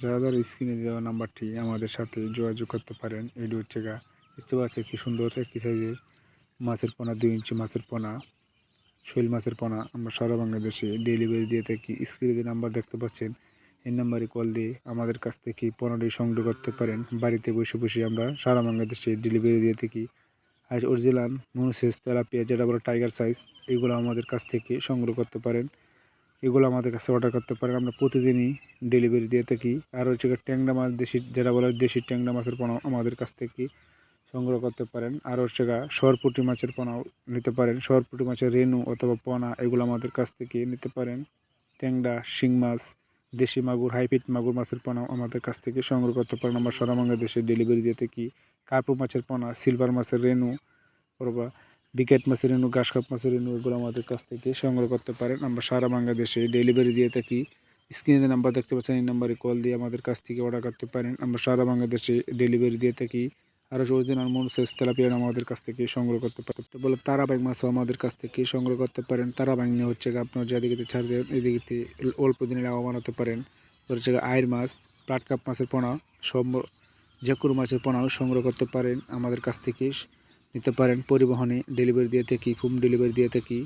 যারা স্ক্রিনে দেওয়া নাম্বারটি আমাদের সাথে যোগাযোগ করতে পারেন। এটি হচ্ছে দেখতে পাচ্ছি কি সুন্দর একটি সাইজের মাছের পোনা, 2 ইঞ্চি মাছের পোনা, শৈল মাছের পোনা আমরা সারা বাংলাদেশে ডেলিভারি দিয়ে থাকি। স্ক্রিনে যে নাম্বার দেখতে পাচ্ছেন এই নাম্বারে কল দিয়ে আমাদের কাছ থেকে পণ্যটি সংগ্রহ করতে পারেন। বাড়িতে বসে বসে আমরা সারা বাংলাদেশে ডেলিভারি দিয়ে থাকি। আজ অরিজিনাল মনুসেস তেলাপিয়া, যেটা বলে টাইগার সাইজ, এগুলো আমাদের কাছ থেকে সংগ্রহ করতে পারেন। এগুলো আমাদের কাছে অর্ডার করতে পারেন। আমরা প্রতিদিনই ডেলিভারি দিয়ে থাকি। আর হচ্ছে ট্যাংরা মাছ, দেশি যেটা বলে দেশি ট্যাংরা মাছের পোনাও আমাদের কাছ থেকে সংগ্রহ করতে পারেন। আর হচ্ছে সরপুঁটি মাছের পোনাও নিতে পারেন। সরপুঁটি মাছের রেণু অথবা পোনা এগুলো আমাদের কাছ থেকে নিতে পারেন। ট্যাংরা, শিং মাছ, দেশি মাগুর, হাইব্রিড মাগুর মাছের পোনাও আমাদের কাছ থেকে সংগ্রহ করতে পারেন। আমরা সারা বাংলাদেশে ডেলিভারি দিয়ে থাকি। কার্পু মাছের পোনা, সিলভার মাছের রেণু অথবা বিকেট মাছের রেণু, ঘাসকাপ মাছের রেণু এগুলো আমাদের কাছ থেকে সংগ্রহ করতে পারেন। আমরা সারা বাংলাদেশে ডেলিভারি দিয়ে থাকি। স্ক্রিনে নাম্বার দেখতে পাচ্ছেন, এই নাম্বারে কল দিয়ে আমাদের কাছ থেকে অর্ডার করতে পারেন। আমরা সারা বাংলাদেশে ডেলিভারি দিয়ে থাকি। আরও অরিজিনাল মনুসেস তেলাপিয়া আমাদের কাছ থেকে সংগ্রহ করতে পারেন। বলে তারাবাইক মাছও আমাদের কাছ থেকে সংগ্রহ করতে পারেন। তারাবাইক নিয়ে হচ্ছে আপনার যেদিকে ছাড় দেন এদিকে অল্প দিনে লাভা বানাতে পারেন। হচ্ছে আয়ের মাছ, প্লাটকাপ মাছের পোনা, সব যে কোনো মাছের পোনাও সংগ্রহ করতে পারেন। আমাদের কাছ থেকে নিতে পারেন। পরিবহনে ডেলিভারি দিয়ে থাকি, হোম ডেলিভারি দিয়ে থাকি।